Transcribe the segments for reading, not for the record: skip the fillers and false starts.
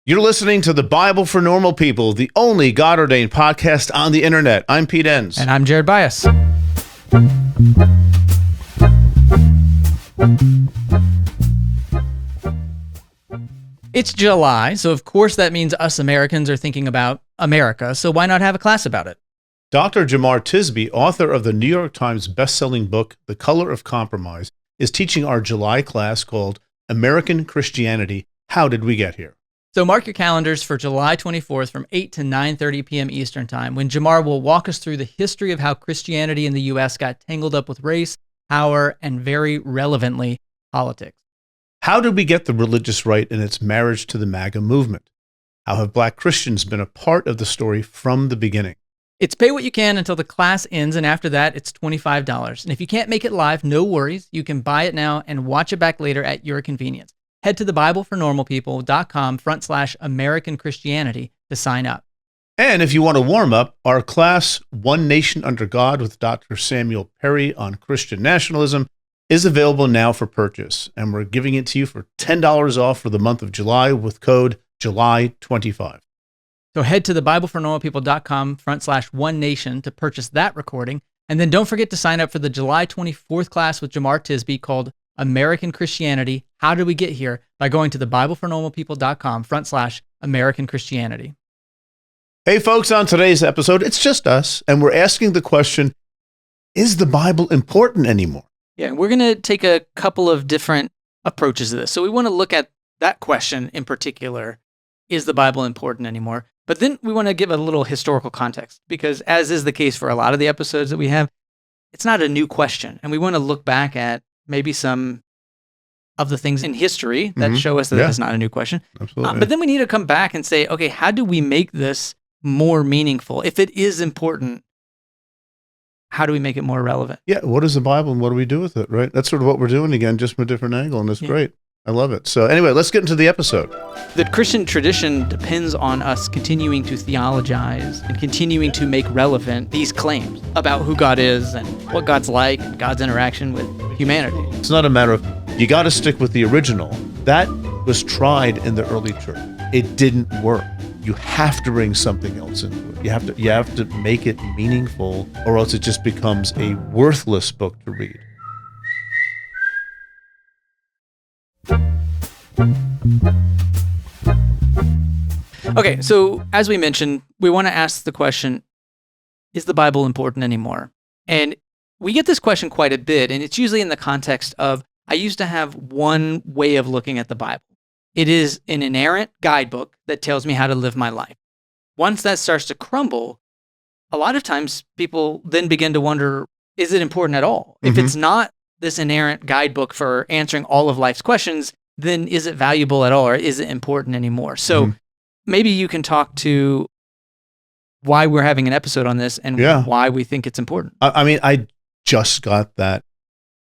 You're listening to the Bible for Normal People, the only God-ordained podcast on the internet. I'm Pete Enns. And I'm Byas. It's July, so of course that means us Americans are thinking about America, so why not have a class about it? Dr. Jemar Tisby, author of the New York Times best-selling book, The Color of Compromise, is teaching our July class called American Christianity, How Did We Get Here? So mark your calendars for July 24th from 8 to 9:30 p.m. Eastern Time, when Jemar will walk us through the history of how Christianity in the U.S. got tangled up with race, power, and very relevantly, politics. How did we get the religious right in its marriage to the MAGA movement? How have Black Christians been a part of the story from the beginning? It's pay what you can until the class ends, and after that, it's $25. And if you can't make it live, no worries. You can buy it now and watch it back later at your convenience. Head to thebiblefornormalpeople.com/American Christianity to sign up. And if you want to warm up, our class, One Nation Under God with Dr. Samuel Perry on Christian nationalism, is available now for purchase. And we're giving it to you for $10 off for the month of July with code July25. So head to thebiblefornormalpeople.com/One Nation to purchase that recording. And then don't forget to sign up for the July 24th class with Jemar Tisby called American Christianity, How Did We Get Here? By going to thebiblefornormalpeople.com/American Christianity. Hey folks, on today's episode, it's just us, and we're asking the question, is the Bible important anymore? Yeah, we're going to take a couple of different approaches to this. So we want to look at that question in particular, is the Bible important anymore? But then we want to give a little historical context, because as is the case for a lot of the episodes that we have, it's not a new question. And we want to look back at maybe some of the things in history that show us that it's not a new question. Absolutely. But then we need to come back and say, okay, how do we make this more meaningful? If it is important, how do we make it more relevant? Yeah, what is the Bible and what do we do with it, right? That's sort of what we're doing again, just from a different angle, and it's great. I love it. So anyway, let's get into the episode. The Christian tradition depends on us continuing to theologize and continuing to make relevant these claims about who God is and what God's like and God's interaction with humanity. It's not a matter of, you got to stick with the original. That was tried in the early church. It didn't work. You have to bring something else into it. You have to make it meaningful, or else it just becomes a worthless book to read. Okay, so as we mentioned, we want to ask the question, is the Bible important anymore? And we get this question quite a bit, and it's usually in the context of, I used to have one way of looking at the Bible. It is an inerrant guidebook that tells me how to live my life. Once that starts to crumble, a lot of times people then begin to wonder, is it important at all? If it's not this inerrant guidebook for answering all of life's questions, then is it valuable at all, or is it important anymore? So maybe you can talk to why we're having an episode on this and why we think it's important. I mean, I just got that,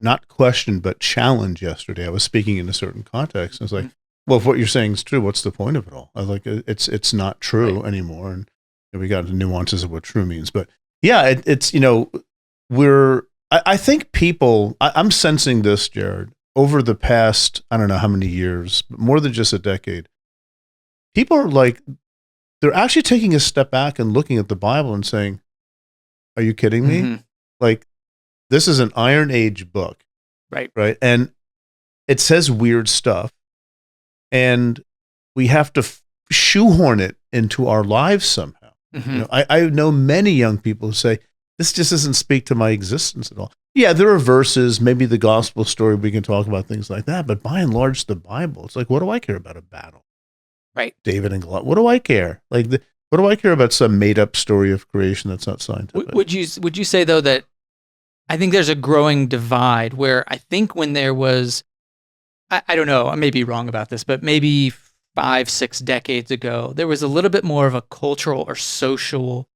not question, but challenge yesterday. I was speaking in a certain context. I was like, well, if what you're saying is true, what's the point of it all? I was like, it's not true anymore. And we got the nuances of what true means. But yeah, it's, I think people, I'm sensing this, Jared, over the past, I don't know how many years, but more than just a decade, people are like, they're actually taking a step back and looking at the Bible and saying, are you kidding me? Like, this is an Iron Age book. Right. And it says weird stuff. And we have to shoehorn it into our lives somehow. I know many young people who say, this just doesn't speak to my existence at all. Yeah, there are verses, maybe the gospel story, we can talk about things like that, but by and large, the Bible, it's like, what do I care about a battle? Right. David and Goliath, what do I care? What do I care about some made-up story of creation that's not scientific? Would you say, though, that I think there's a growing divide where I think when there was, I don't know, I may be wrong about this, but maybe 5-6 decades ago, there was a little bit more of a cultural or social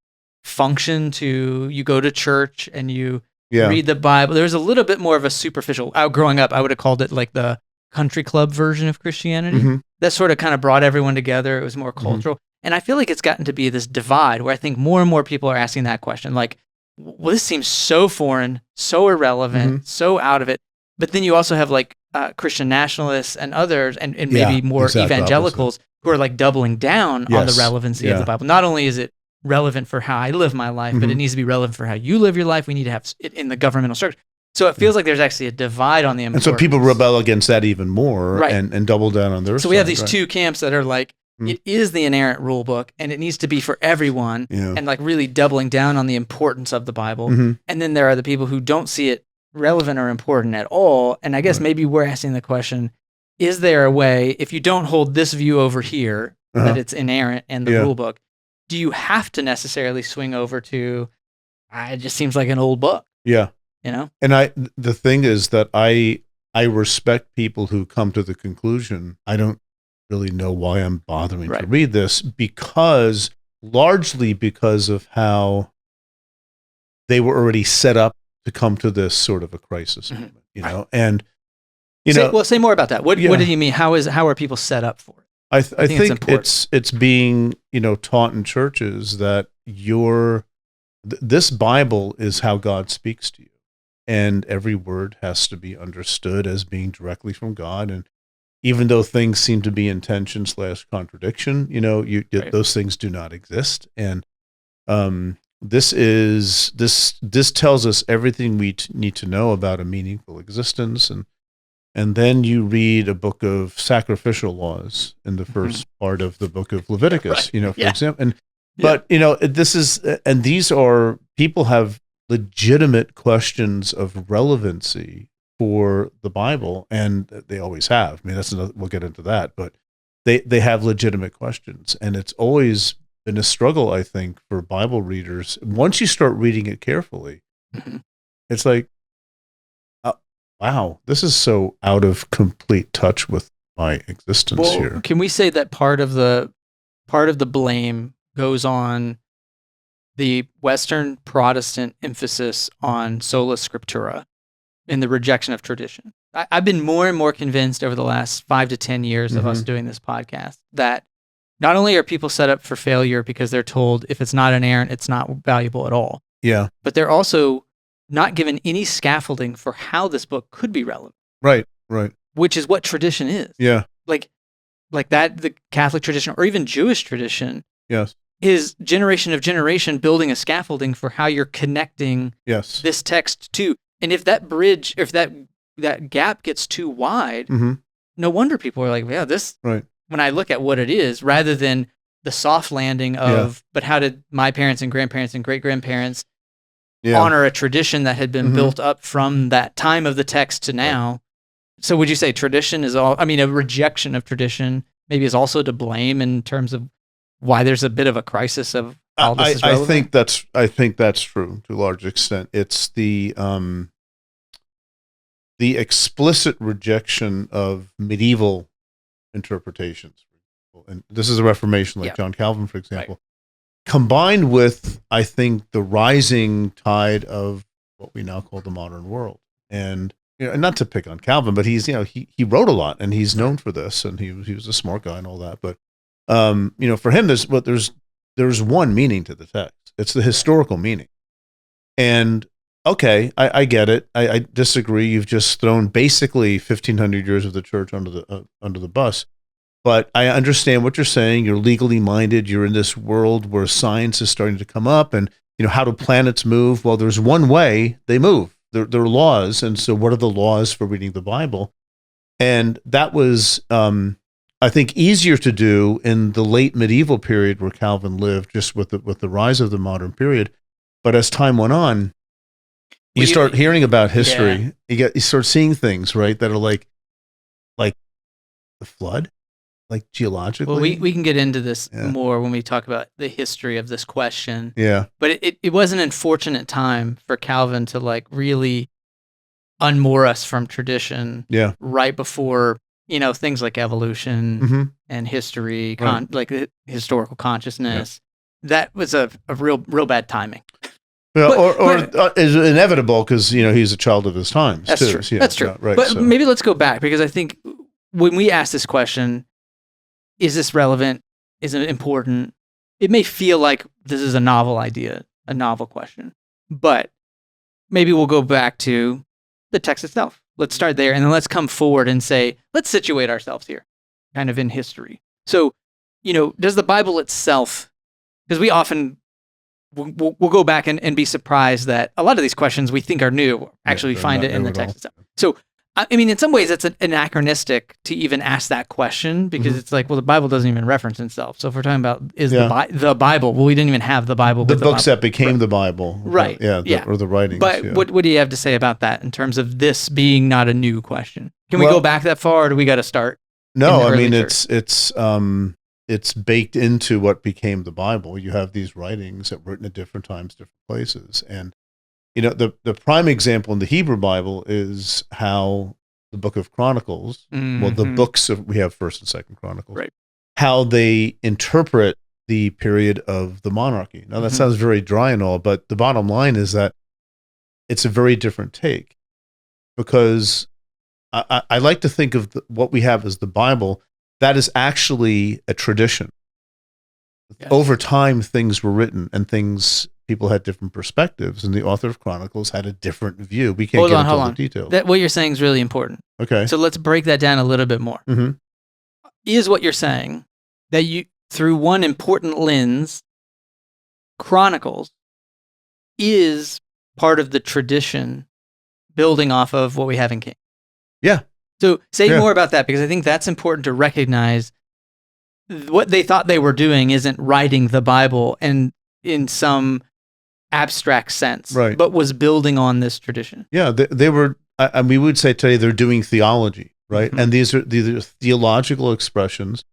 function to, you go to church and you read the Bible. There was a little bit more of a superficial, growing up, I would have called it like the country club version of Christianity. That sort of kind of brought everyone together. It was more cultural. And I feel like it's gotten to be this divide where I think more and more people are asking that question. Like, well, this seems so foreign, so irrelevant, so out of it. But then you also have like Christian nationalists and others, and maybe more evangelicals who are like doubling down on the Yes. relevancy of the Bible. Not only is it relevant for how I live my life, but it needs to be relevant for how you live your life. We need to have it in the governmental structure. So it feels like there's actually a divide on the importance. And so people rebel against that even more, Right. and double down on their side. So we have these two camps that are like, Mm. it is the inerrant rule book and it needs to be for everyone, and like really doubling down on the importance of the Bible. And then there are the people who don't see it relevant or important at all. And I guess maybe we're asking the question, is there a way, if you don't hold this view over here, that it's inerrant and the rule book, do you have to necessarily swing over to, it just seems like an old book? Yeah. You know? And the thing is that I respect people who come to the conclusion, I don't really know why I'm bothering to read this, largely because of how they were already set up to come to this sort of a crisis moment, you know? And, say more about that. What do you mean? How are people set up for it? I think it's being, taught in churches that this Bible is how God speaks to you. And every word has to be understood as being directly from God. And even though things seem to be in tension / contradiction, those things do not exist. And this tells us everything we need to know about a meaningful existence. And then you read a book of sacrificial laws in the first part of the book of Leviticus, for example. But these are, people have legitimate questions of relevancy for the Bible, and they always have. I mean, we'll get into that, but they have legitimate questions, and it's always been a struggle, I think, for Bible readers. Once you start reading it carefully, it's like, wow, this is so out of complete touch with my existence here. Can we say that part of the blame goes on the Western Protestant emphasis on sola scriptura in the rejection of tradition? I've been more and more convinced over the last 5 to 10 years of us doing this podcast that not only are people set up for failure because they're told if it's not inerrant, it's not valuable at all. Yeah. But they're also not given any scaffolding for how this book could be relevant. Right. Which is what tradition is. Yeah. Like that, the Catholic tradition or even Jewish tradition. Yes. Is generation of generation building a scaffolding for how you're connecting this text to. And if that bridge, if that gap gets too wide, no wonder people are like, yeah, this, when I look at what it is, rather than the soft landing of, but how did my parents and grandparents and great-grandparents honor a tradition that had been built up from that time of the text to now? So would you say tradition is a rejection of tradition maybe is also to blame in terms of why there's a bit of a crisis of how this is relevant? I think that's true to a large extent. It's the explicit rejection of medieval interpretations, and this is a Reformation, like John Calvin, for example, combined with, I think, the rising tide of what we now call the modern world. And and not to pick on Calvin, but he's he wrote a lot, and he's known for this, and he was a smart guy and all that, but. For him, there's one meaning to the text. It's the historical meaning. And okay, I get it. I disagree. You've just thrown basically 1,500 years of the church under the bus. But I understand what you're saying. You're legally minded. You're in this world where science is starting to come up, and how do planets move? Well, there's one way they move. There are laws, and so what are the laws for reading the Bible? And that was. I think easier to do in the late medieval period where Calvin lived, just with the rise of the modern period. But as time went on, you start hearing about history. You start seeing things, right, that are like the flood, like geologically. Well, we can get into this more when we talk about the history of this question. Yeah. But it was an unfortunate time for Calvin to really unmoor us from tradition. Yeah. Right before. Things like evolution and history, like historical consciousness. Yeah. That was a real bad timing. Yeah, or is inevitable because he's a child of his times. That's too. true. Yeah, that's true. Right. But maybe let's go back, because I think when we ask this question, is this relevant? Is it important? It may feel like this is a novel idea, a novel question, but maybe we'll go back to the text itself. Let's start there, and then let's come forward and say, let's situate ourselves here, kind of in history. So does the Bible itself, because we often we'll go back and be surprised that a lot of these questions we think are new, actually find it in the text itself. So, I mean, in some ways, it's anachronistic to even ask that question because it's like, well, the Bible doesn't even reference itself. So if we're talking about the Bible, well, we didn't even have the Bible. The books that became the Bible. Right. Or the writings. But what do you have to say about that in terms of this being not a new question? Can we go back that far, or do we got to start? No, I mean, it's baked into what became the Bible. You have these writings that were written at different times, different places. And, the prime example in the Hebrew Bible is how the book of Chronicles, the books we have 1st and 2nd Chronicles, right, how they interpret the period of the monarchy. Now, that sounds very dry and all, but the bottom line is that it's a very different take, because I like to think of what we have as the Bible. That is actually a tradition. Yes. Over time, things were written and people had different perspectives, and the author of Chronicles had a different view. We can't get into all the details. What you're saying is really important. Okay. So let's break that down a little bit more. Is what you're saying that through one important lens, Chronicles is part of the tradition building off of what we have in Kings? Yeah. So say more about that, because I think that's important to recognize. What they thought they were doing isn't writing the Bible and in some abstract sense, right, but was building on this tradition. Yeah, they were. We would say today they're doing theology, right? And these are theological expressions.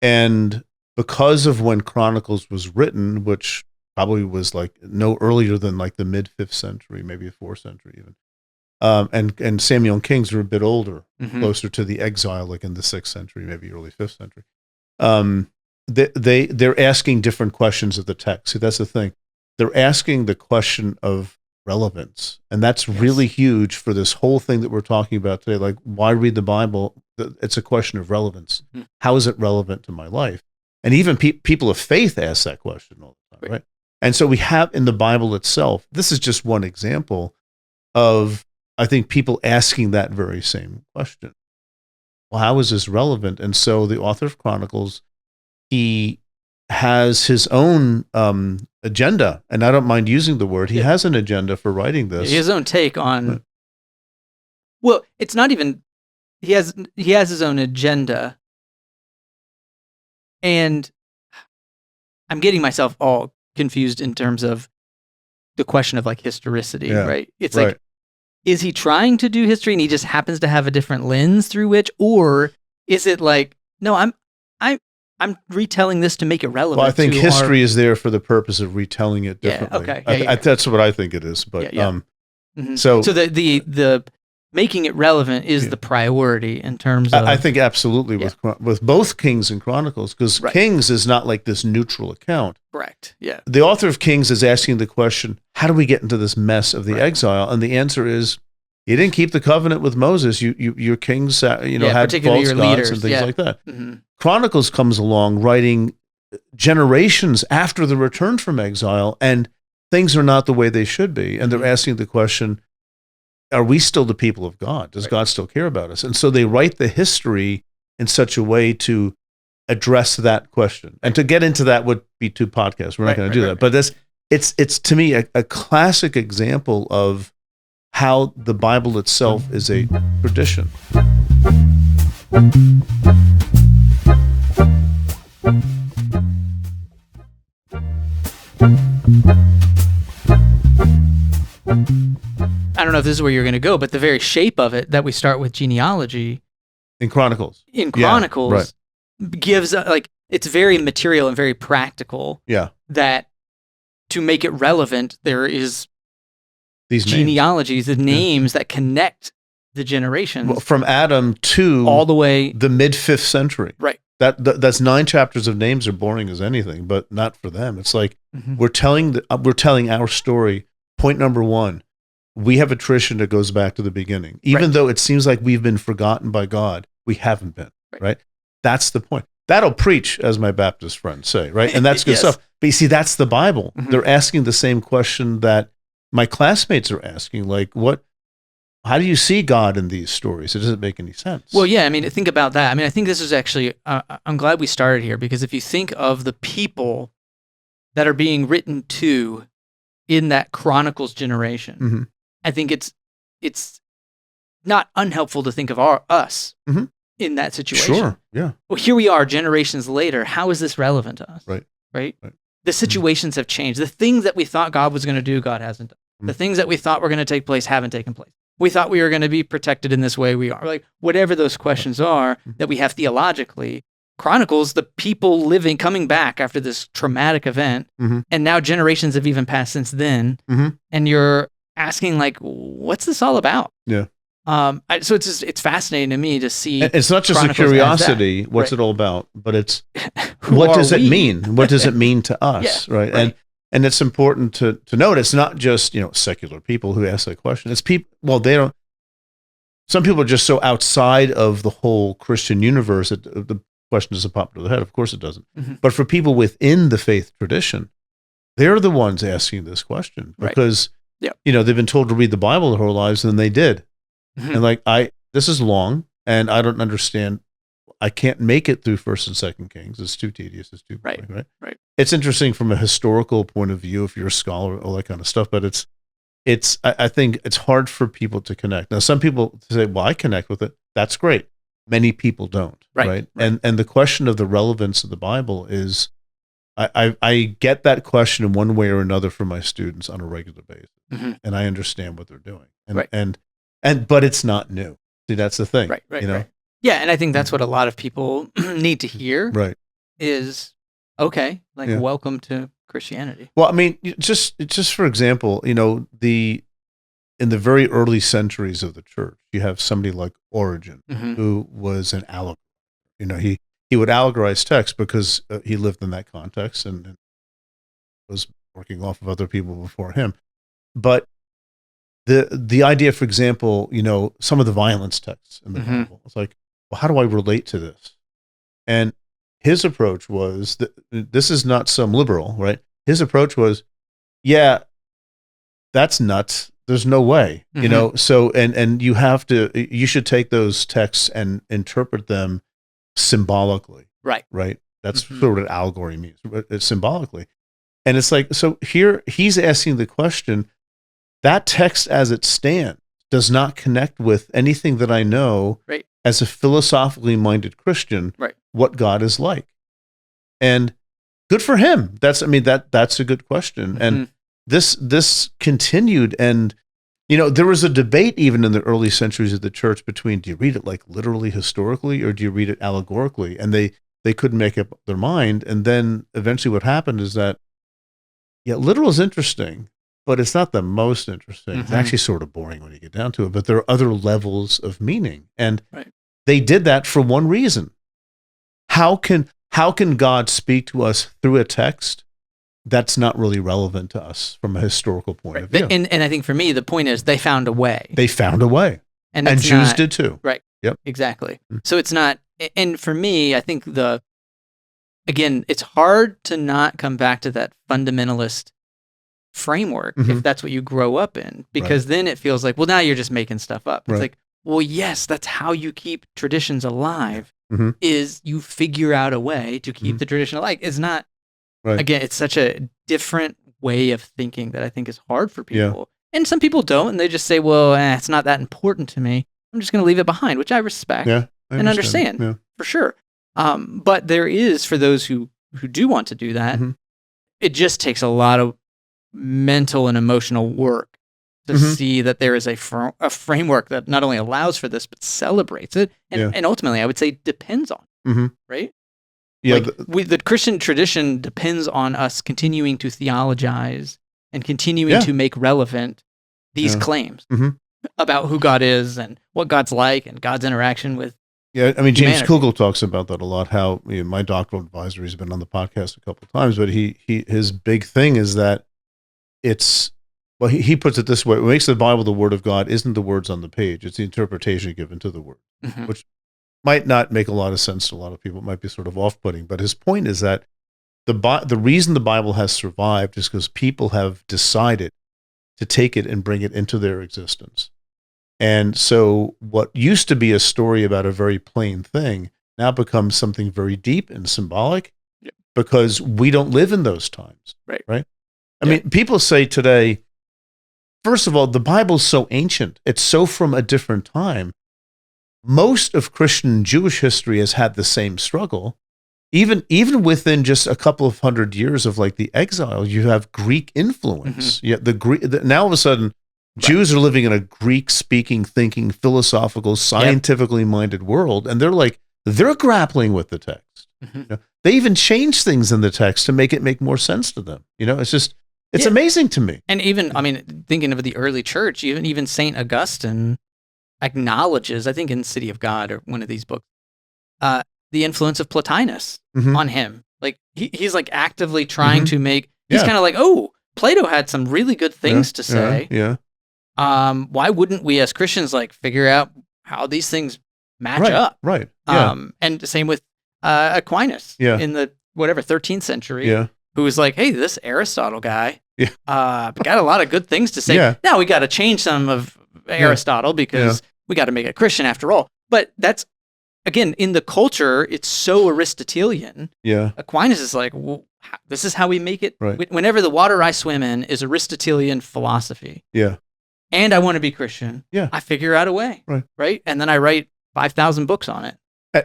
And because of when Chronicles was written, which probably was like no earlier than like the mid 5th century, maybe the 4th century even. And Samuel and Kings are a bit older, closer to the exile, like in the 6th century, maybe early 5th century. They're asking different questions of the text. See, that's the thing. They're asking the question of relevance, and that's really huge for this whole thing that we're talking about today. Like, why read the Bible? It's a question of relevance. How is it relevant to my life? And even people of faith ask that question all the time, right? And so we have in the Bible itself. This is just one example of, I think, people asking that very same question. Well, how is this relevant? And so the author of Chronicles, he has his own agenda, and I don't mind using the word. He has an agenda for writing this. His own take on. Well, it's not even. He has his own agenda, and I'm getting myself all confused in terms of the question of like historicity, right? It's like, is he trying to do history and he just happens to have a different lens through which, or is it like, no, I'm retelling this to make it relevant? Well, I think history is there for the purpose of retelling it differently. That's what I think it is. But so the making it relevant is the priority in terms of. I think absolutely with both Kings and Chronicles, because Kings is not like this neutral account. Correct. Yeah. The author of Kings is asking the question, how do we get into this mess of the exile? And the answer is, you didn't keep the covenant with Moses. Your kings, had false gods leaders, and things like that. Chronicles comes along writing generations after the return from exile, and things are not the way they should be. And they're asking the question, are we still the people of God? Does God still care about us? And so they write the history in such a way to address that question. And to get into that would be 2 podcasts. We're not going to do that. But it's to me a classic example of how the Bible itself is a tradition. I don't know if this is where you're going to go, but the very shape of it, that we start with genealogy in Chronicles, gives it's very material and very practical. Yeah. That to make it relevant, there is these genealogies, the names that connect the generations from Adam to all the way the mid 5th century. Right. That's 9 chapters of names are boring as anything, but not for them. It's like we're telling our story. Point number 1. We have a tradition that goes back to the beginning. Even though it seems like we've been forgotten by God, we haven't been, right? That's the point. That'll preach, as my Baptist friends say, right? And that's good stuff. But you see, that's the Bible. They're asking the same question that my classmates are asking, like, how do you see God in these stories? It doesn't make any sense. Well, yeah, I mean, think about that. I mean, I think this is actually, I'm glad we started here, because if you think of the people that are being written to in that Chronicles generation, Mm-hmm. I think it's not unhelpful to think of us Mm-hmm. in that situation. Sure, yeah. Well, here we are generations later. How is this relevant to us? Right. Right? The situations have changed. The things that we thought God was going to do, God hasn't done. The things that we thought were going to take place haven't taken place. We thought we were going to be protected in this way, we are. Like, whatever those questions are that we have theologically, Chronicles the people coming back after this traumatic event, and now generations have even passed since then, and you're asking, like, what's this all about? Yeah. So it's fascinating to me to see. It's not just a Chronicles curiosity, as that. what's Right. it all about, but it's Who what are does it we? mean? What does it mean to us, right? right. And it's important to note it's not just, secular people who ask that question. It's people, well, they don't, some people are just so outside of the whole Christian universe that the question doesn't pop into their head. Of course it doesn't. But for people within the faith tradition, they're the ones asking this question because, they've been told to read the Bible their whole lives, and they did. And this is long, and I don't understand. I can't make it through First and Second Kings. It's too tedious. It's too boring, right? It's interesting from a historical point of view if you're a scholar, all that kind of stuff. But I think it's hard for people to connect. Now, some people say, "Well, I connect with it." That's great. Many people don't, right? And the question of the relevance of the Bible is, I get that question in one way or another from my students on a regular basis, and I understand what they're doing, but it's not new. See, that's the thing, right. Yeah, and I think that's what a lot of people need to hear. Right. Is okay, welcome to Christianity. Well, I mean, just for example, in the very early centuries of the church, you have somebody like Origen, who was an allegorer. He would allegorize text because he lived in that context and was working off of other people before him. But the idea, for example, some of the violence texts in the Bible, it's like, well, how do I relate to this? And his approach was that this is not some liberal, right? His approach was, yeah, that's nuts. There's no way, So, and you should take those texts and interpret them symbolically, right? That's sort of what allegory means, it's symbolically. And it's like, so here he's asking the question, that text as it stands does not connect with anything that I know as a philosophically minded Christian, what God is like. And good for him. That's a good question. And this continued, and there was a debate even in the early centuries of the church between, do you read it like literally historically or do you read it allegorically? And they couldn't make up their mind. And then eventually what happened is that, literal is interesting, but it's not the most interesting. It's actually sort of boring when you get down to it, but there are other levels of meaning. And they did that for one reason. How can God speak to us through a text that's not really relevant to us from a historical point of view? And I think for me, the point is they found a way. They found a way. And Jews did too. Right. Yep. Exactly. So it's not, and for me, I think again, it's hard to not come back to that fundamentalist framework if that's what you grow up in, because then it feels like, well, now you're just making stuff up. It's like, well, yes, that's how you keep traditions alive, is you figure out a way to keep the tradition alive. It's not, again, it's such a different way of thinking that I think is hard for people. And some people don't, and they just say, well, it's not that important to me. I'm just going to leave it behind, which I respect and understand for sure. But there is, for those who do want to do that, it just takes a lot of mental and emotional work to see that there is a framework that not only allows for this, but celebrates it. And ultimately, I would say depends on, right? Yeah. The Christian tradition depends on us continuing to theologize and continuing to make relevant these claims about who God is and what God's like and God's interaction with James humanity. Kugel talks about that a lot, how my doctoral advisor, he's been on the podcast a couple of times, but his big thing is that he puts it this way: what makes the Bible the Word of God isn't the words on the page, it's the interpretation given to the Word, which might not make a lot of sense to a lot of people. It might be sort of off-putting, but his point is that the reason the Bible has survived is because people have decided to take it and bring it into their existence. And so what used to be a story about a very plain thing now becomes something very deep and symbolic because we don't live in those times. Right? I mean, people say today, first of all, the Bible's so ancient. It's so from a different time. Most of Christian and Jewish history has had the same struggle. Even within just a couple of hundred years of like the exile, you have Greek influence. Yeah, now all of a sudden, Jews are living in a Greek-speaking, thinking, philosophical, scientifically minded world, and they're grappling with the text. You know, they even change things in the text to make it make more sense to them. You know, it's amazing to me. And even, I mean, thinking of the early church, even Saint Augustine acknowledges, I think in City of God or one of these books, the influence of Plotinus on him. Like he's like actively trying to make. He's kind of like, oh, Plato had some really good things to say. Why wouldn't we as Christians like figure out how these things match up? Right. And same with Aquinas in the 13th century, who was like, hey, this Aristotle guy got a lot of good things to say. Now we got to change some of Aristotle because we got to make it Christian after all. But that's, again, in the culture, it's so Aristotelian. Aquinas is like, well, this is how we make it. Whenever the water I swim in is Aristotelian philosophy. And I want to be Christian. I figure out a way. Right. And then I write 5,000 books on it.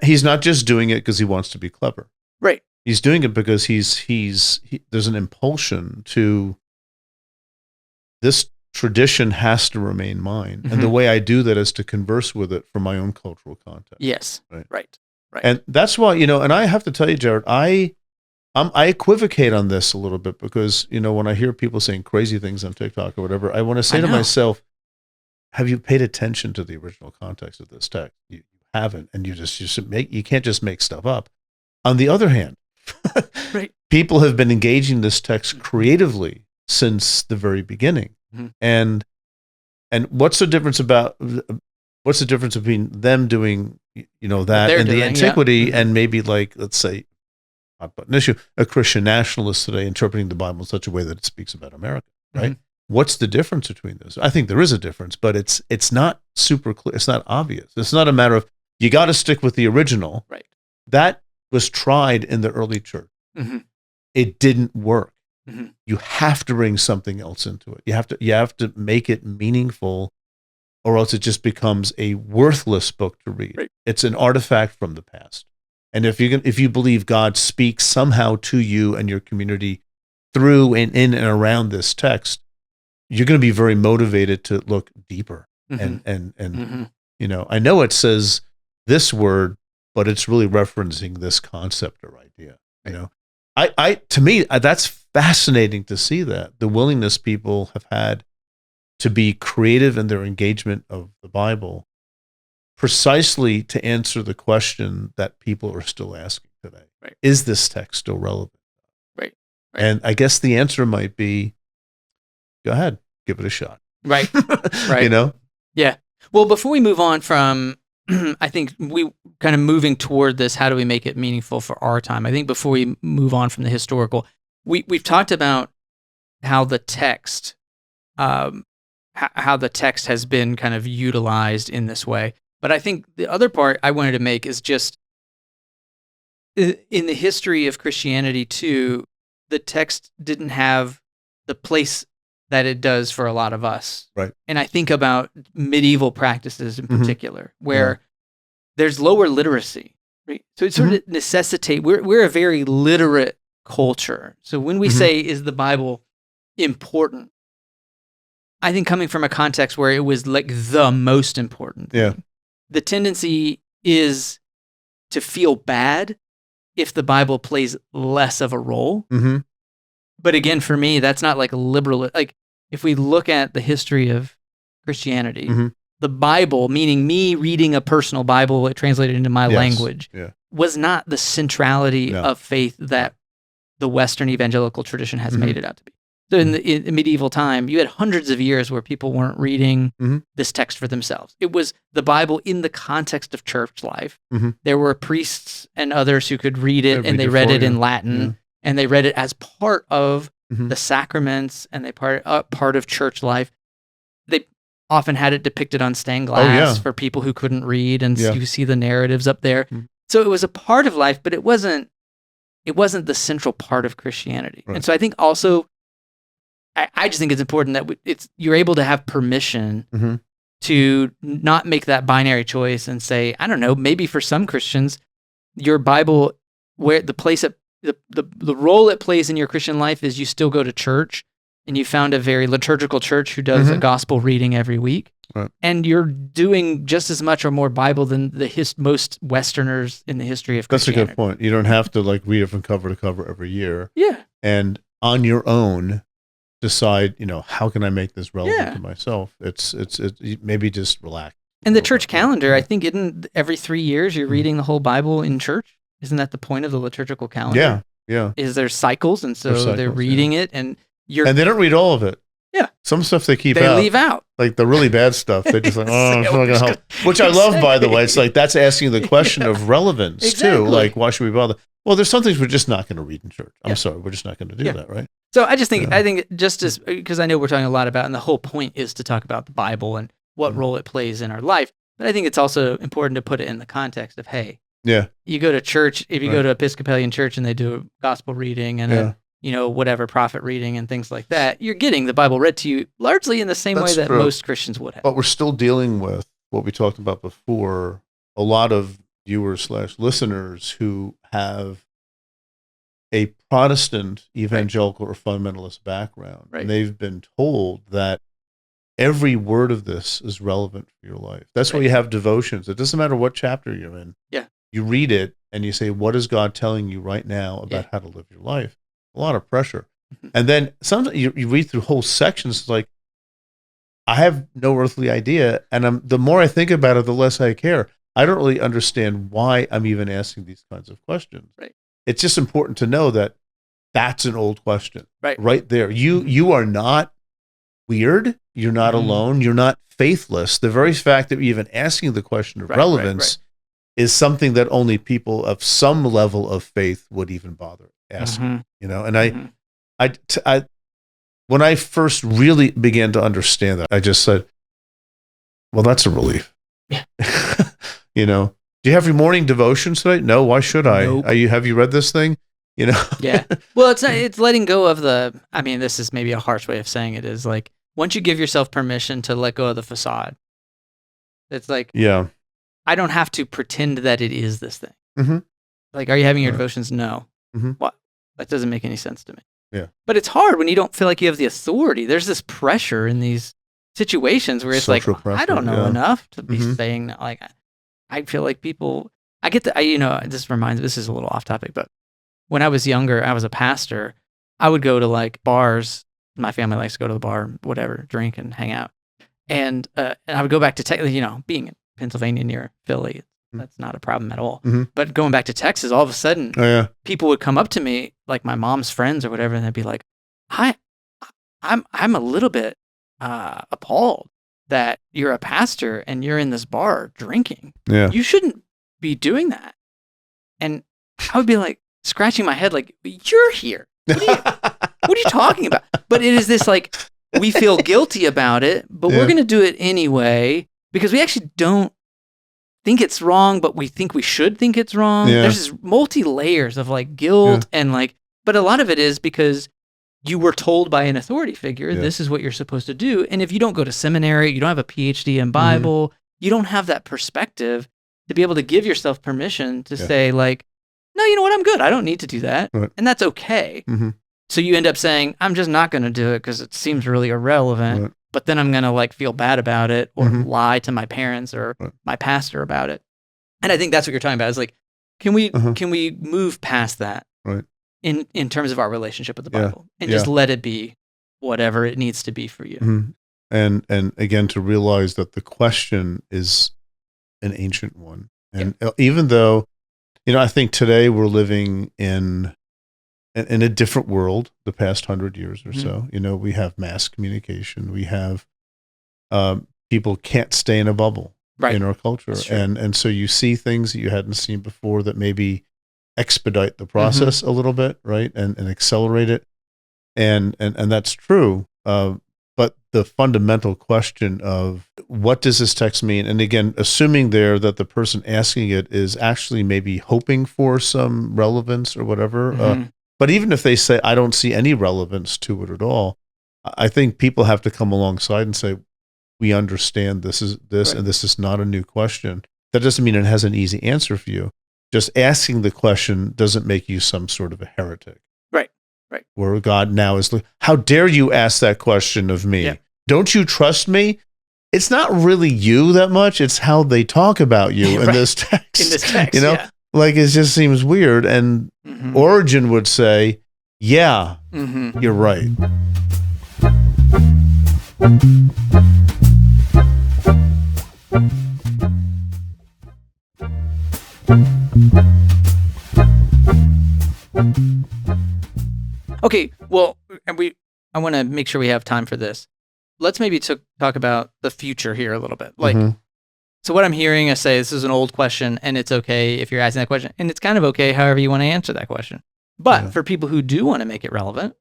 He's not just doing it because he wants to be clever. Right. He's doing it because there's an impulsion to this tradition has to remain mine. And the way I do that is to converse with it from my own cultural context. Yes. Right. And that's why, you know, and I have to tell you, Jared, I equivocate on this a little bit because, you know, when I hear people saying crazy things on TikTok or whatever, I want to say to myself, have you paid attention to the original context of this text? You haven't, and you can't just make stuff up. On the other hand, people have been engaging this text creatively since the very beginning. And what's the difference between them doing, you know, that in the antiquity and maybe like, let's say, not but an issue, a Christian nationalist today interpreting the Bible in such a way that it speaks about America, right? What's the difference between those? I think there is a difference, but it's not super clear. It's not obvious. It's not a matter of you got to stick with the original. That was tried in the early church. It didn't work. You have to bring something else into it. You have to make it meaningful, or else it just becomes a worthless book to read. It's an artifact from the past. And if you believe God speaks somehow to you and your community through and in and around this text, you're going to be very motivated to look deeper. And you know, I know it says this word, but it's really referencing this concept or idea. You know, to me, that's fascinating to see that the willingness people have had to be creative in their engagement of the Bible, precisely to answer the question that people are still asking today. Is this text still relevant? And I guess the answer might be, go ahead, give it a shot. You know? Yeah. Well, before we move on from, I think we kind of moving toward this, how do we make it meaningful for our time? I think before we move on from the historical, we've talked about how the text, has been kind of utilized in this way. But I think the other part I wanted to make is just in the history of Christianity too, the text didn't have the place that it does for a lot of us. And I think about medieval practices in particular, where there's lower literacy. So it sort of necessitates, we're a very literate culture. So when we say, is the Bible important? I think coming from a context where it was like the most important thing, the tendency is to feel bad if the Bible plays less of a role. But again, for me, that's not like liberal. Like if we look at the history of Christianity, the Bible, meaning me reading a personal Bible translated into my language, was not the centrality of faith that the Western evangelical tradition has made it out to be. So in the medieval time, you had hundreds of years where people weren't reading this text for themselves. It was the Bible in the context of church life. There were priests and others who could read it, and they read it in Latin, and they read it as part of the sacraments, and they part of church life. often had it depicted on stained glass yeah. for people who couldn't read, and Yeah. you see the narratives up there. So it was a part of life, but it wasn't the central part of Christianity. Right. And so I think also, I just think it's important that you're able to have permission to not make that binary choice and say, I don't know, maybe for some Christians, your Bible, where the role it plays in your Christian life is you still go to church and you found a very liturgical church who does a gospel reading every week. Right. And you're doing just as much or more Bible than most Westerners in the history of Christianity. That's a good point. You don't have to like read it from cover to cover every year. Yeah. And on your own, decide, how can I make this relevant to myself? It's maybe just relax. And the church calendar, I think, every 3 years you're reading the whole Bible in church. Isn't that the point of the liturgical calendar? Yeah, yeah. Is there cycles, and so they're reading it, and they don't read all of it. Yeah. Some stuff they keep out. They leave out. Like the really bad stuff. They just like, it's not going to help. Which I love, by the way. It's like, that's asking the question of relevance, too. Like, why should we bother? Well, there's some things we're just not going to read in church. I'm sorry. We're just not going to do that, right? So I just think, I think just as, because I know we're talking a lot about, and the whole point is to talk about the Bible and what role it plays in our life. But I think it's also important to put it in the context of, hey, you go to church, if you go to Episcopalian church and they do a gospel reading and whatever prophet reading and things like that, you're getting the Bible read to you largely in the same way that most Christians would have. But we're still dealing with what we talked about before, a lot of viewers/listeners who have a Protestant, evangelical, or fundamentalist background. Right. And they've been told that every word of this is relevant for your life. That's why you have devotions. It doesn't matter what chapter you're in. Yeah. You read it and you say, what is God telling you right now about how to live your life? A lot of pressure. And then sometimes you read through whole sections, it's like, I have no earthly idea. And the more I think about it, the less I care. I don't really understand why I'm even asking these kinds of questions. Right. It's just important to know that that's an old question. Right there. You are not weird. You're not alone. You're not faithless. The very fact that you're even asking the question of relevance is something that only people of some level of faith would even bother asking. And I when I first really began to understand that, I just said, well, that's a relief. Yeah. Do you have your morning devotions today? No. Why should I? Nope. Have you read this thing? Yeah. Well, it's letting go of this is maybe a harsh way of saying it, is like, once you give yourself permission to let go of the facade, it's like, I don't have to pretend that it is this thing. Mm-hmm. Like, are you having your devotions? No. Mm-hmm. What? That doesn't make any sense to me. Yeah. But it's hard when you don't feel like you have the authority. There's this pressure in these situations where it's social like, pressure, I don't know enough to be saying that. Like, I feel like people, I get that, this is a little off topic, but when I was younger, I was a pastor. I would go to like bars. My family likes to go to the bar, whatever, drink and hang out. And I would go back to Texas, being in Pennsylvania near Philly, that's not a problem at all. Mm-hmm. But going back to Texas, all of a sudden, people would come up to me, like my mom's friends or whatever, and they'd be like, I'm a little bit appalled that you're a pastor and you're in this bar drinking. Yeah. You shouldn't be doing that. And I would be like, scratching my head, like, you're here. What are you talking about? But it is this like, we feel guilty about it, but we're going to do it anyway because we actually don't think it's wrong, but we think we should think it's wrong. Yeah. There's this multi-layers of like guilt and like, but a lot of it is because you were told by an authority figure, this is what you're supposed to do. And if you don't go to seminary, you don't have a PhD in Bible, you don't have that perspective to be able to give yourself permission to say like, no, you know what? I'm good. I don't need to do that. Right. And that's okay. Mm-hmm. So you end up saying, I'm just not going to do it because it seems really irrelevant, right. But then I'm going to like feel bad about it or lie to my parents or my pastor about it. And I think that's what you're talking about is like, can we move past that in terms of our relationship with the Bible and just let it be whatever it needs to be for you. Mm-hmm. And again, to realize that the question is an ancient one. And even though, I think today we're living in a different world the past 100 years or so. We have mass communication. We have people can't stay in a bubble in our culture. And so you see things that you hadn't seen before that maybe expedite the process a little bit, right? And accelerate it. And that's true. But the fundamental question of what does this text mean? And again, assuming there that the person asking it is actually maybe hoping for some relevance or whatever. But even if they say, I don't see any relevance to it at all, I think people have to come alongside and say, we understand this is this, and this is not a new question. That doesn't mean it has an easy answer for you. Just asking the question doesn't make you some sort of a heretic. Right. Where God now is, how dare you ask that question of me? Yeah. Don't you trust me? It's not really you that much. It's how they talk about you in this text. In this text, you know, like it just seems weird. And Origen would say, yeah, you're right. Okay, well, I want to make sure we have time for this. Let's maybe talk about the future here a little bit. Like, so what I'm hearing is say this is an old question, and it's okay if you're asking that question, and it's kind of okay however you want to answer that question. But for people who do want to make it relevant,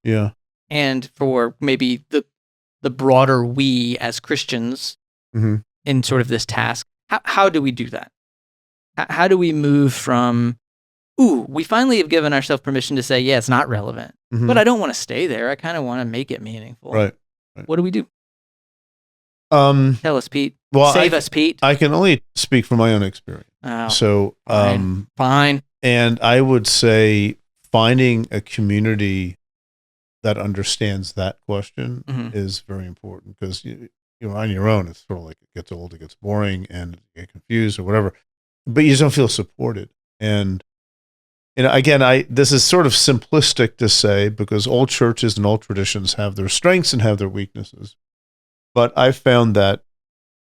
and for maybe the broader we as Christians in sort of this task, how do we do that? How do we move from, we finally have given ourselves permission to say, yeah, it's not relevant, but I don't want to stay there. I kind of want to make it meaningful. Right. What do we do? Tell us, Pete. Well, Save us, Pete. I can only speak from my own experience. Oh, so, fine. And I would say finding a community that understands that question is very important, because you know, on your own, it's sort of like it gets old, it gets boring, and you get confused or whatever, but you just don't feel supported. And you know, again, this is sort of simplistic to say, because all churches and all traditions have their strengths and have their weaknesses. But I found that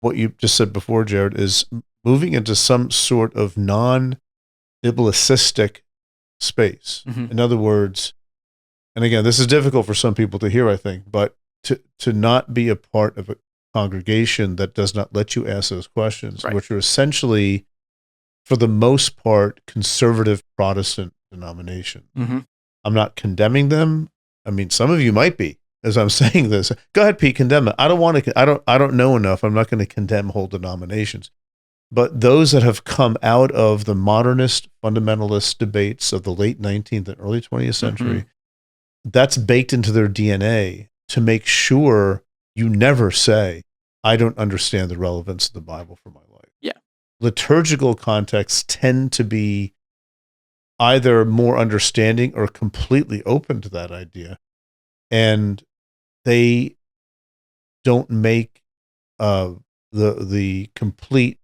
what you just said before, Jared, is moving into some sort of non-biblicistic space. In other words, and again, this is difficult for some people to hear, I think, but to not be a part of a congregation that does not let you ask those questions, which are essentially, for the most part, conservative Protestant denomination. I'm not condemning them. I mean, some of you might be, as I'm saying this. Go ahead, Pete, condemn it. I don't know enough. I'm not going to condemn whole denominations. But those that have come out of the modernist fundamentalist debates of the late 19th and early 20th century, that's baked into their DNA to make sure you never say, I don't understand the relevance of the Bible for my life. Yeah. Liturgical contexts tend to be either more understanding or completely open to that idea. And they don't make the complete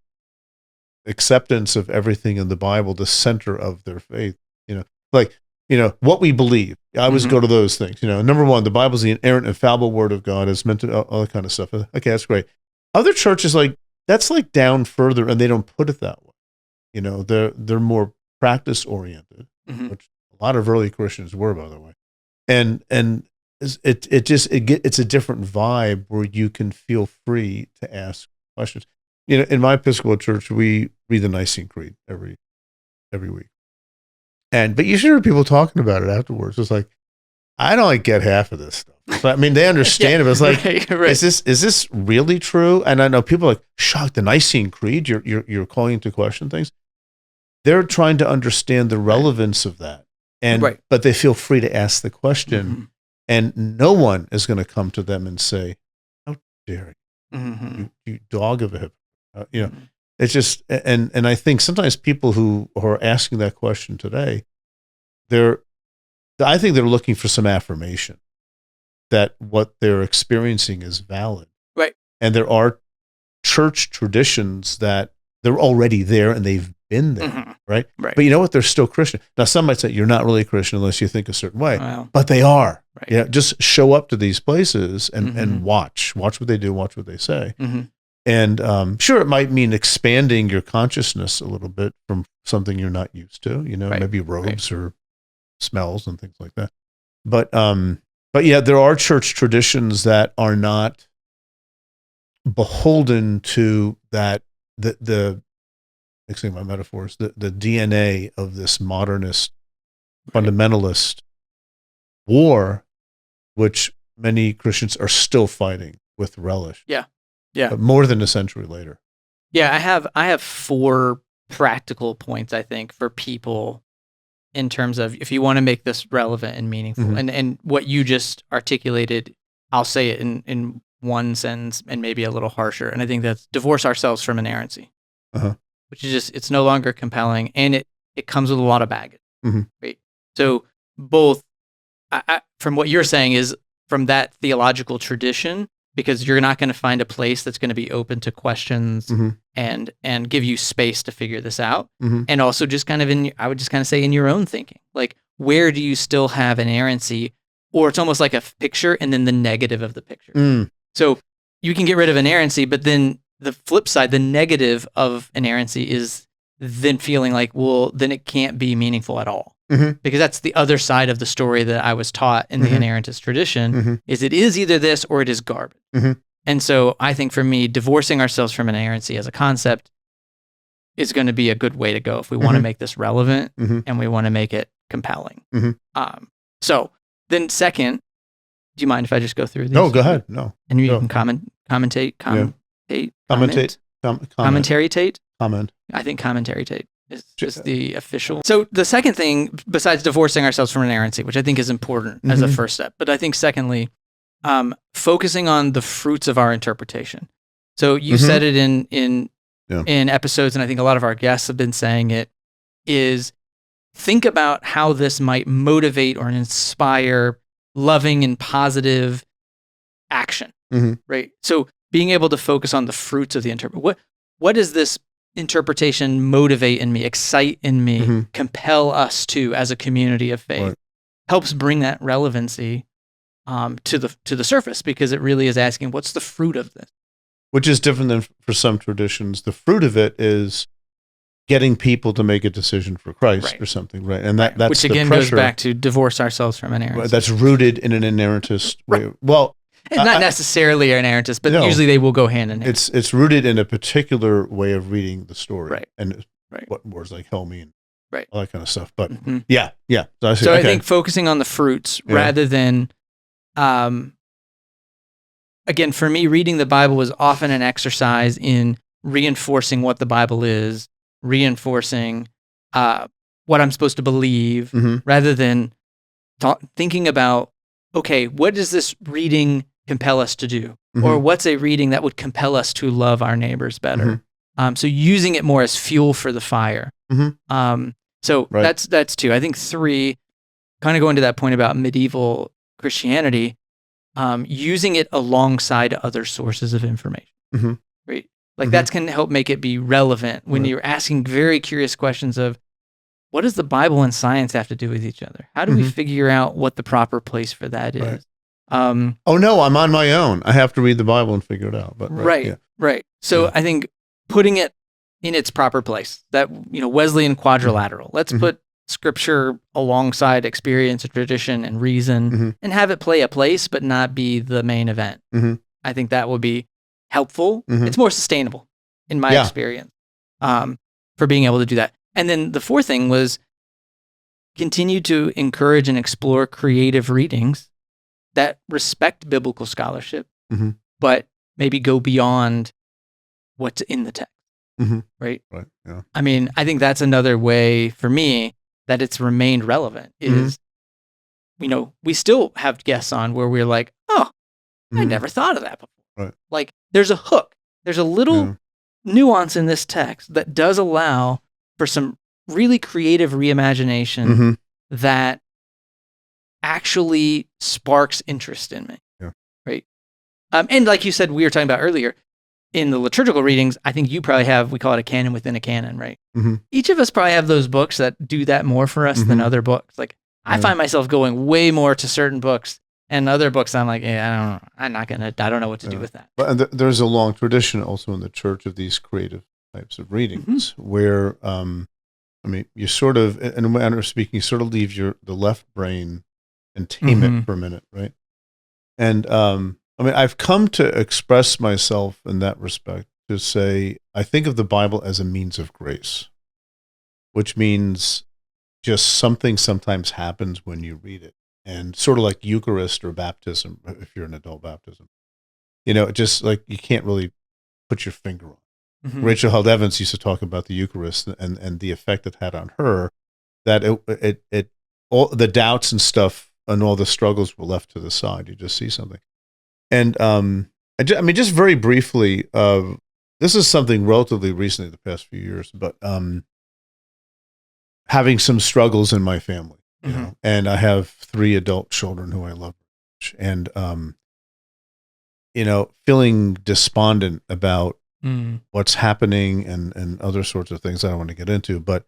acceptance of everything in the Bible the center of their faith. You know, like, you know, what we believe. I always go to those things. You know, number one, the Bible's the inerrant, infallible word of God. It's meant to, all that kind of stuff. Okay, that's great. Other churches, that's down further, and they don't put it that way. You know, they're more practice oriented, which a lot of early Christians were, by the way. And it's a different vibe where you can feel free to ask questions. You know, in my Episcopal church, we read the Nicene Creed every week. But you should hear people talking about it afterwards. It's like, I don't get half of this stuff. So, I mean, they understand it. But it's like, is this really true? And I know people are like, shocked, the Nicene Creed, you're calling into question things. They're trying to understand the relevance of that. And but they feel free to ask the question. And no one is going to come to them and say, how dare you, you dog of a hypocrite. You know, it's just, and I think sometimes people who are asking that question today, I think they're looking for some affirmation that what they're experiencing is valid. Right. And there are church traditions that they're already there and they've been there, right? But you know what? They're still Christian. Now, some might say you're not really a Christian unless you think a certain way, but they are. Right. Yeah, just show up to these places and watch what they do, watch what they say. And sure, it might mean expanding your consciousness a little bit from something you're not used to, you know, maybe robes or smells and things like that. But yeah, there are church traditions that are not beholden to that, the mixing my metaphors, the DNA of this modernist fundamentalist war, which many Christians are still fighting with relish. Yeah. But more than a century later. Yeah, I have 4 practical points, I think, for people in terms of if you want to make this relevant and meaningful. Mhm. And what you just articulated, I'll say it in one sentence and maybe a little harsher. And I think that's divorce ourselves from inerrancy, which is just, it's no longer compelling, and it comes with a lot of baggage. Mhm. Right? So both, from what you're saying, is from that theological tradition, because you're not going to find a place that's going to be open to questions and give you space to figure this out. And also just kind of I would just kind of say in your own thinking, like, where do you still have inerrancy? Or it's almost like a picture and then the negative of the picture. So you can get rid of inerrancy, but then the flip side, the negative of inerrancy is then feeling like, well, then it can't be meaningful at all. Because that's the other side of the story that I was taught in the inerrantist tradition, is it is either this or it is garbage. And so I think for me, divorcing ourselves from inerrancy as a concept is going to be a good way to go if we want to make this relevant and we want to make it compelling. So then second, do you mind if I just go through these? No, go ahead. No. And you can commentary tate? Comment. I think commentary tate is just the official. So the second thing, besides divorcing ourselves from inerrancy, which I think is important as a first step, but I think secondly, focusing on the fruits of our interpretation. So you said it in episodes, and I think a lot of our guests have been saying it, is think about how this might motivate or inspire loving and positive action, right? So being able to focus on the fruits of the interpretation. What does this interpretation motivate in me, excite in me, compel us to as a community of faith? Helps bring that relevancy to the surface, because it really is asking, what's the fruit of this? Which is different than for some traditions. The fruit of it is getting people to make a decision for Christ or something, right? And that's which again the pressure, goes back to divorce ourselves from inerrancy. That's rooted in an inerrantist way. Well, and not necessarily an inerrantist, but usually they will go hand in hand. It's rooted in a particular way of reading the story, right? And what words like hell mean, right? All that kind of stuff. But yeah. So I think focusing on the fruits rather than, again, for me, reading the Bible was often an exercise in reinforcing what the Bible is, reinforcing what I'm supposed to believe, rather than thinking about, okay, what does this reading compel us to do? Or what's a reading that would compel us to love our neighbors better? So using it more as fuel for the fire. That's 2. I think 3, kind of going to that point about medieval Christianity, using it alongside other sources of information, right? Like that can help make it be relevant when you're asking very curious questions of, what does the Bible and science have to do with each other? How do we figure out what the proper place for that is? Oh no, I'm on my own. I have to read the Bible and figure it out. But right. So I think putting it in its proper place, that Wesleyan quadrilateral. Let's put Scripture alongside experience and tradition and reason, and have it play a place, but not be the main event. I think that would be helpful. It's more sustainable, in my experience, for being able to do that. And then the 4th thing was continue to encourage and explore creative readings that respect biblical scholarship, but maybe go beyond what's in the text, right? Right. Yeah. I mean, I think that's another way for me that it's remained relevant is, we still have guests on where we're like, oh, I never thought of that before. Right. Like there's a hook, there's a little nuance in this text that does allow for some really creative reimagination that actually sparks interest in me. Yeah. Right. And like you said, we were talking about earlier, in the liturgical readings, I think you probably have, we call it a canon within a canon, right? Each of us probably have those books that do that more for us than other books. Like I find myself going way more to certain books, and other books I'm like, I don't know what to do with that. But there's a long tradition also in the church of these creative types of readings where, you sort of, in a manner of speaking, you sort of leave the left brain and tame it for a minute, right? And I've come to express myself in that respect to say, I think of the Bible as a means of grace, which means just something sometimes happens when you read it. and sort of like Eucharist or baptism, if you're an adult baptism, just like you can't really put your finger on. Mhm. Rachel Held Evans used to talk about the Eucharist and the effect it had on her, that it all the doubts and stuff and all the struggles were left to the side. You just see something. And just very briefly, this is something relatively recently, the past few years, but having some struggles in my family, and I have 3 adult children who I love, and feeling despondent about what's happening and other sorts of things I don't want to get into, but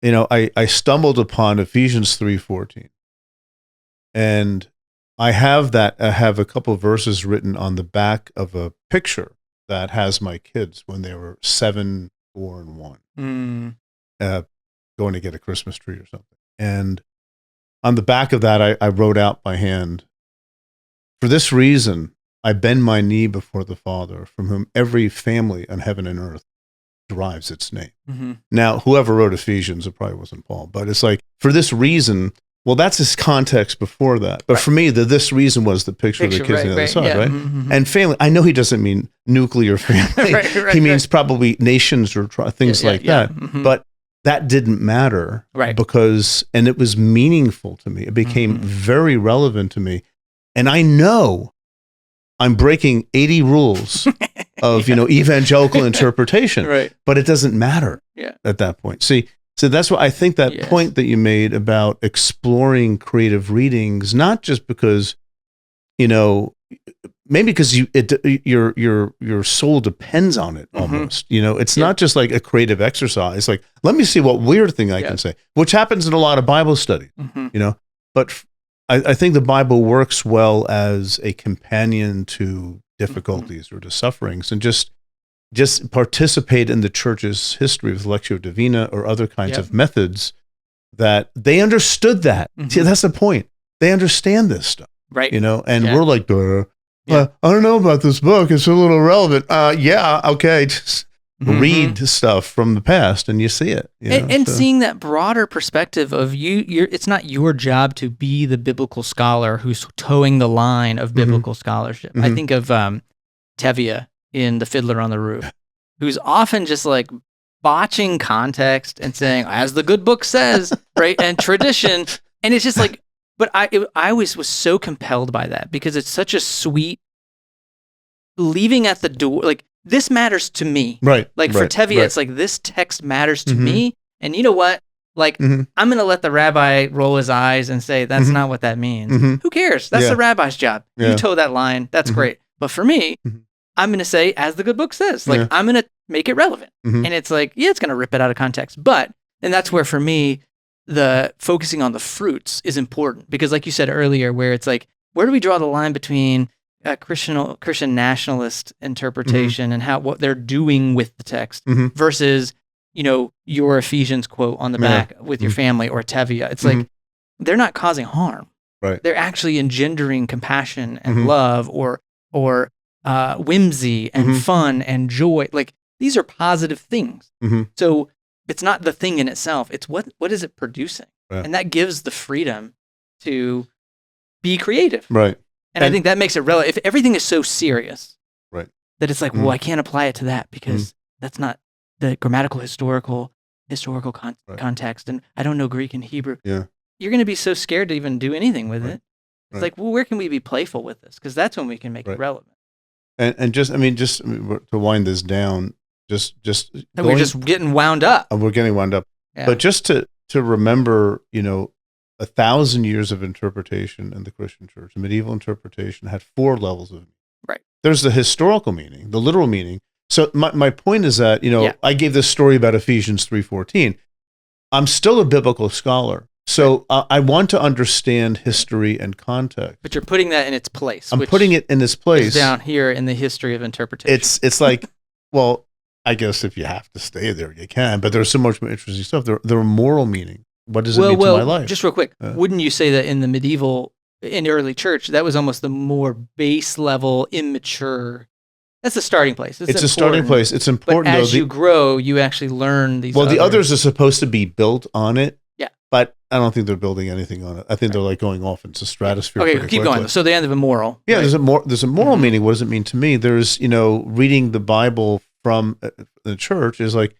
I stumbled upon Ephesians 3:14, and I have a couple of verses written on the back of a picture that has my kids when they were 7, 4, and 1, going to get a Christmas tree or something. And on the back of that, I wrote out by hand, "For this reason, I bend my knee before the Father, from whom every family on heaven and earth derives its name." Mm-hmm. Now, whoever wrote Ephesians, it probably wasn't Paul, but it's like, for this reason, well, that's his context before that. But for me, this reason was the picture of the kids on the other side, right? Mm-hmm. And family, I know he doesn't mean nuclear family. He means probably nations or things like that. Mm-hmm. But that didn't matter, because, and it was meaningful to me. It became very relevant to me. And I know I'm breaking 80 rules of, evangelical interpretation, but it doesn't matter at that point. See, so that's what I think that point that you made about exploring creative readings, not just because, maybe because your soul depends on it almost. It's not just like a creative exercise. Like, let me see what weird thing I can say, which happens in a lot of Bible study. But I think the Bible works well as a companion to difficulties or to sufferings, and just participate in the church's history with Lectio Divina or other kinds of methods that they understood that. See, that's the point. They understand this stuff, right? And we're like, I don't know about this book. It's a little irrelevant. Okay, just read stuff from the past and you see it. And seeing that broader perspective of it's not your job to be the biblical scholar who's towing the line of biblical scholarship. I think of Tevye in The Fiddler on the Roof, who's often just like botching context and saying, as the good book says, right? And tradition. And it's just like, but I always was so compelled by that, because it's such a sweet leaving at the door. Like, this matters to me. Right. Like for Tevye, it's like, this text matters to me. And you know what? Like, I'm going to let the rabbi roll his eyes and say, that's not what that means. Who cares? That's the rabbi's job. You toe that line. That's great. But for me, I'm going to say, as the good book says, like, I'm going to make it relevant. And it's like, it's going to rip it out of context. And that's where, for me, the focusing on the fruits is important, because like you said earlier, where it's like, where do we draw the line between a Christian nationalist interpretation and what they're doing with the text versus, your Ephesians quote on the back with your family, or Tevye? It's like, they're not causing harm. Right. They're actually engendering compassion and love, or whimsy and fun and joy. Like, these are positive things. So it's not the thing in itself. It's what is it producing? Right. And that gives the freedom to be creative. Right. And I think that makes it relevant. If everything is so serious, right, that it's like, well, I can't apply it to that because that's not the grammatical, historical context, and I don't know Greek and Hebrew. Yeah. You're going to be so scared to even do anything with it. It's like, well, where can we be playful with this? Because that's when we can make it relevant. And just to wind this down, we're just getting wound up. We're getting wound up. Yeah. But just to remember, 1,000 years of interpretation in the Christian church, medieval interpretation had 4 levels of meaning. Right. There's the historical meaning, the literal meaning. So my point is that, I gave this story about Ephesians 3:14. I'm still a biblical scholar. So I want to understand history and context. But you're putting that in its place. I'm putting it in its place. Down here in the history of interpretation. It's like, well, I guess if you have to stay there, you can. But there's so much more interesting stuff. There are moral meaning. What does it mean to my life? Just real quick, wouldn't you say that in the early church, that was almost the more base level, immature? That's the starting place. It's a starting place. It's important. But as you grow, you actually learn these. Well, the others are supposed to be built on it. Yeah. But I don't think they're building anything on it. I think they're like going off into stratosphere. Okay, keep going. So the end of a moral. Yeah, right? there's a moral meaning. What does it mean to me? There's, reading the Bible from the church is like,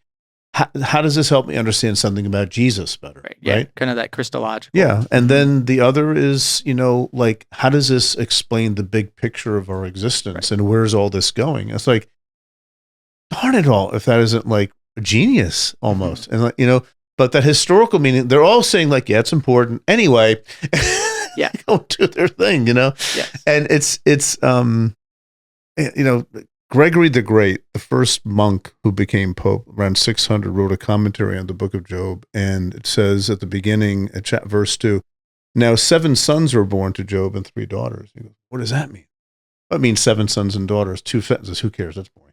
how does this help me understand something about Jesus better? Right. Yeah, right? Kind of that Christological. Yeah. And then the other is, like, how does this explain the big picture of our existence and where's all this going? It's like, darn it all, if that isn't like a genius almost. And like, but that historical meaning, they're all saying like, yeah, it's important anyway. Yeah. Go do their thing, Yes. And it's Gregory the Great, the first monk who became Pope around 600, wrote a commentary on the book of Job. And it says at the beginning, at verse 2, now 7 sons were born to Job and 3 daughters. He goes, what does that mean? Well, it means 7 sons and daughters, 2 sentences. Who cares? That's boring.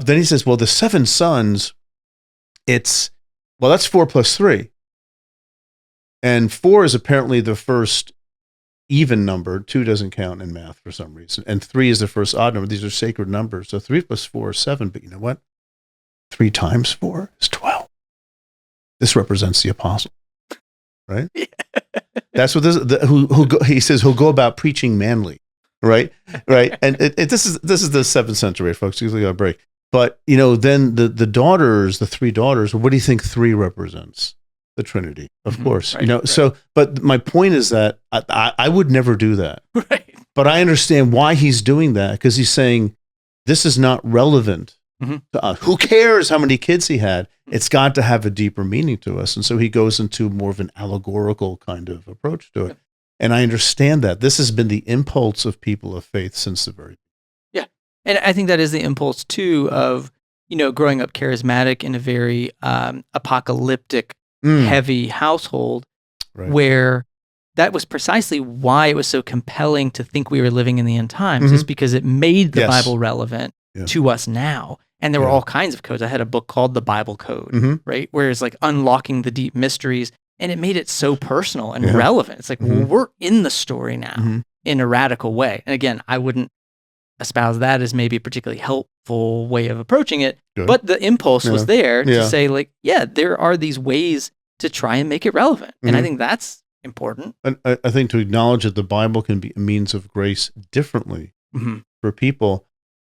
Then he says, well, the 7 sons, that's 4 plus 3. And 4 is apparently the first even number. 2 doesn't count in math for some reason. And 3 is the first odd number. These are sacred numbers. So 3 plus 4 is 7. But you know what? 3 times 4 is 12. This represents the apostle, right? Yeah. That's what he says, who'll go about preaching manly, right? Right. And this is the 7th century, folks. Usually got a break. But, then the daughters, the 3 daughters, what do you think 3 represents? The Trinity, of course. Right. So, but my point is that I would never do that. Right. But I understand why he's doing that, because he's saying this is not relevant to us. Who cares how many kids he had? It's got to have a deeper meaning to us. And so he goes into more of an allegorical kind of approach to it. And I understand that. This has been the impulse of people of faith since the very beginning. Yeah. And I think that is the impulse, too, of, growing up charismatic in a very apocalyptic, heavy household, where that was precisely why it was so compelling to think we were living in the end times, is because it made the Bible relevant to us now. And there were all kinds of codes. I had a book called The Bible Code, right? Where it's like unlocking the deep mysteries, and it made it so personal and relevant. It's like, well, we're in the story now in a radical way. And again, I wouldn't espouse that as maybe a particularly helpful way of approaching it, but the impulse was there to say like, there are these ways to try and make it relevant. And I think that's important. And I think to acknowledge that the Bible can be a means of grace differently for people.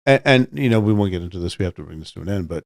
And we won't get into this. We have to bring this to an end, but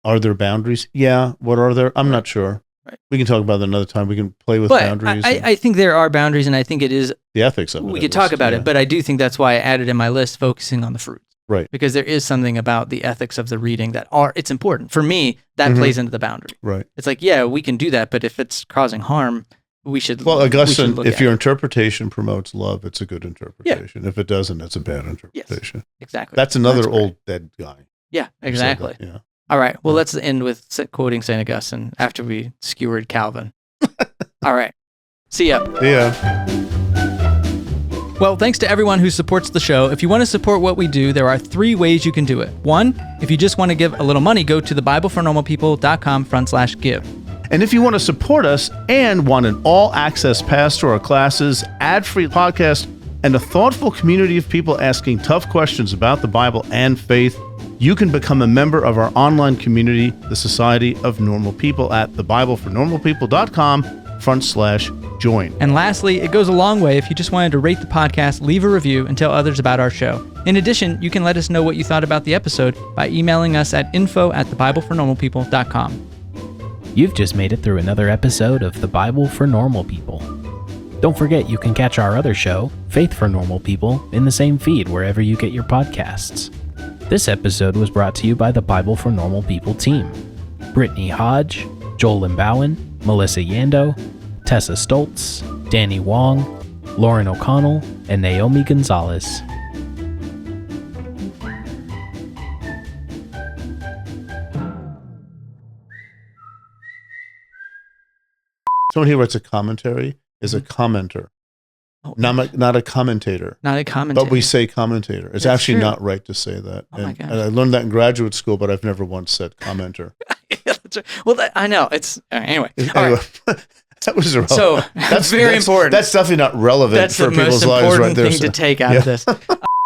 are there boundaries? Yeah. What are there? I'm not sure. Right. We can talk about that another time. We can play with boundaries. I think there are boundaries, and I think it is the ethics of it. We could talk about it, but I do think that's why I added in my list focusing on the fruits. Right. Because there is something about the ethics of the reading it's important. For me, that plays into the boundary. Right. It's like, we can do that, but if it's causing harm, we should. Well, Augustine, if your interpretation promotes love, it's a good interpretation. If it doesn't, it's a bad interpretation. Yes, exactly. That's another old dead guy. Yeah, exactly. Yeah. All right. Well, let's end with quoting St. Augustine after we skewered Calvin. All right. See ya. Yeah. Well, thanks to everyone who supports the show. If you want to support what we do, there are 3 ways you can do it. 1, if you just want to give a little money, go to thebiblefornormalpeople.com/give. And if you want to support us and want an all-access pass to our classes, ad-free podcast, and a thoughtful community of people asking tough questions about the Bible and faith, you can become a member of our online community, the Society of Normal People, at thebiblefornormalpeople.com/join. And lastly, it goes a long way if you just wanted to rate the podcast, leave a review, and tell others about our show. In addition, you can let us know what you thought about the episode by emailing us at info@thebiblefornormalpeople.com. You've just made it through another episode of The Bible for Normal People. Don't forget you can catch our other show, Faith for Normal People, in the same feed wherever you get your podcasts. This episode was brought to you by the Bible for Normal People team. Brittany Hodge, Joel Limbowen, Melissa Yando, Tessa Stoltz, Danny Wong, Lauren O'Connell, and Naomi Gonzalez. Someone who writes a commentary is a commenter. Not a commentator. Not a commentator. But we say commentator. It's That's actually true. not right to say that. My gosh. And I learned that in graduate school, but I've never once said commenter. Well, I know. It's anyway. Anyway, that was irrelevant. So that's very important. That's definitely not relevant That's for the most people's lives important right there. thing to take out of this.